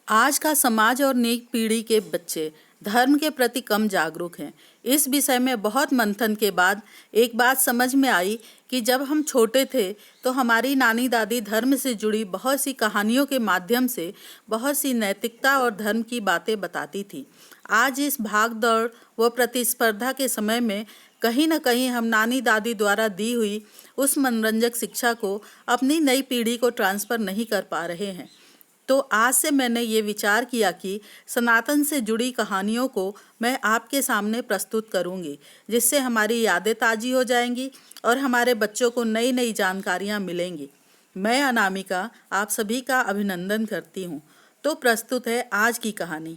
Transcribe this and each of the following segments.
आज का समाज और नई पीढ़ी के बच्चे धर्म के प्रति कम जागरूक हैं। इस विषय में बहुत मंथन के बाद एक बात समझ में आई कि जब हम छोटे थे तो हमारी नानी दादी धर्म से जुड़ी बहुत सी कहानियों के माध्यम से बहुत सी नैतिकता और धर्म की बातें बताती थी। आज इस भाग दौड़ व प्रतिस्पर्धा के समय में कहीं न कहीं हम नानी दादी द्वारा दी हुई उस मनोरंजक शिक्षा को अपनी नई पीढ़ी को ट्रांसफ़र नहीं कर पा रहे हैं। तो आज से मैंने ये विचार किया कि सनातन से जुड़ी कहानियों को मैं आपके सामने प्रस्तुत करूंगी, जिससे हमारी यादें ताज़ी हो जाएंगी और हमारे बच्चों को नई नई जानकारियां मिलेंगी। मैं अनामिका आप सभी का अभिनंदन करती हूँ। तो प्रस्तुत है आज की कहानी।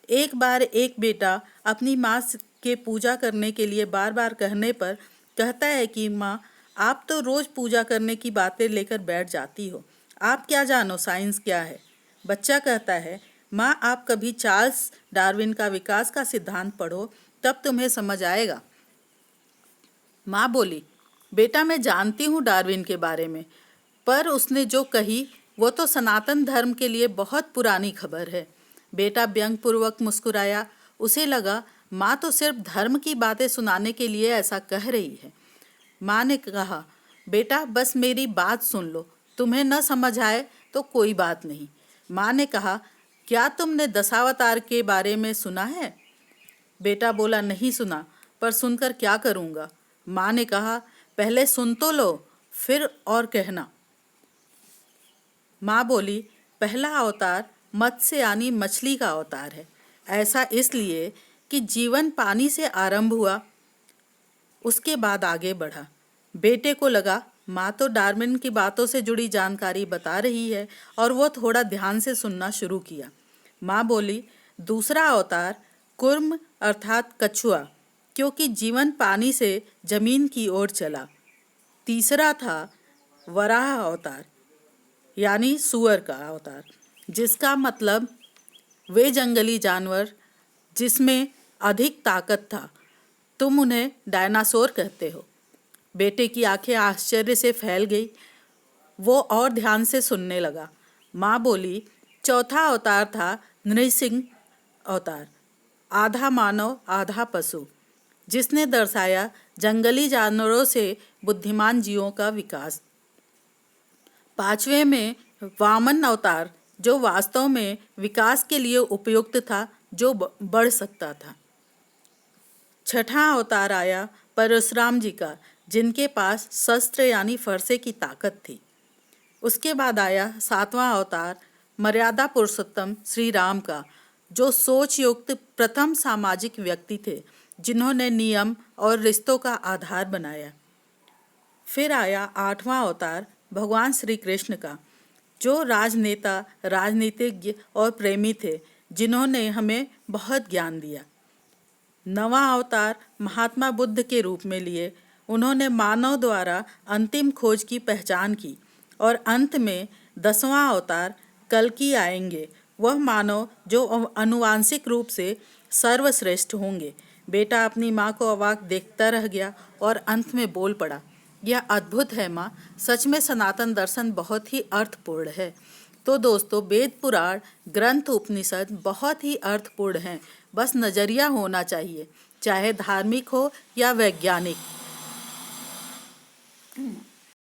एक बार एक बेटा अपनी माँ के पूजा करने के लिए बार बार कहने पर कहता है कि माँ, आप तो रोज़ पूजा करने की बातें लेकर बैठ जाती हो, आप क्या जानो साइंस क्या है। बच्चा कहता है, माँ, आप कभी चार्ल्स डार्विन का विकास का सिद्धांत पढ़ो, तब तुम्हें समझ आएगा। माँ बोली, बेटा, मैं जानती हूँ डार्विन के बारे में, पर उसने जो कही वो तो सनातन धर्म के लिए बहुत पुरानी खबर है। बेटा व्यंग्यपूर्वक मुस्कुराया। उसे लगा माँ तो सिर्फ धर्म की बातें सुनाने के लिए ऐसा कह रही है। माँ ने कहा, बेटा बस मेरी बात सुन लो, तुम्हें न समझ आए तो कोई बात नहीं। माँ ने कहा, क्या तुमने दशावतार के बारे में सुना है? बेटा बोला, नहीं सुना, पर सुनकर क्या करूँगा। माँ ने कहा, पहले सुन तो लो, फिर और कहना। माँ बोली, पहला अवतार मत्स्य यानी मछली का अवतार है। ऐसा इसलिए कि जीवन पानी से आरंभ हुआ, उसके बाद आगे बढ़ा। बेटे को लगा माँ तो डार्विन की बातों से जुड़ी जानकारी बता रही है और वो थोड़ा ध्यान से सुनना शुरू किया। माँ बोली, दूसरा अवतार कुर्म अर्थात कछुआ, क्योंकि जीवन पानी से जमीन की ओर चला। तीसरा था वराह अवतार यानी सूअर का अवतार, जिसका मतलब वे जंगली जानवर जिसमें अधिक ताकत था, तुम उन्हें डायनासोर कहते हो। बेटे की आंखें आश्चर्य से फैल गई। वो और ध्यान से सुनने लगा। माँ बोली, चौथा अवतार था नृसिंह अवतार, आधा मानव आधा पशु, जिसने दर्शाया जंगली जानवरों से बुद्धिमान जीवों का विकास। पांचवें में वामन अवतार, जो वास्तव में विकास के लिए उपयुक्त था, जो बढ़ सकता था। छठा अवतार आया परशुराम जी का, जिनके पास शस्त्र यानी फरसे की ताकत थी। उसके बाद आया सातवां अवतार मर्यादा पुरुषोत्तम श्री राम का, जो सोच युक्त प्रथम सामाजिक व्यक्ति थे, जिन्होंने नियम और रिश्तों का आधार बनाया। फिर आया आठवां अवतार भगवान श्री कृष्ण का, जो राजनेता, राजनीतिज्ञ और प्रेमी थे, जिन्होंने हमें बहुत ज्ञान दिया। नवां अवतार महात्मा बुद्ध के रूप में लिए। उन्होंने मानव द्वारा अंतिम खोज की पहचान की। और अंत में 10वां अवतार कल्कि आएंगे, वह मानव जो आनुवांशिक रूप से सर्वश्रेष्ठ होंगे। बेटा अपनी माँ को अवाक देखता रह गया और अंत में बोल पड़ा, यह अद्भुत है माँ, सच में सनातन दर्शन बहुत ही अर्थपूर्ण है। तो दोस्तों, वेद पुराण ग्रंथ उपनिषद बहुत ही अर्थपूर्ण हैं, बस नज़रिया होना चाहिए, चाहे धार्मिक हो या वैज्ञानिक।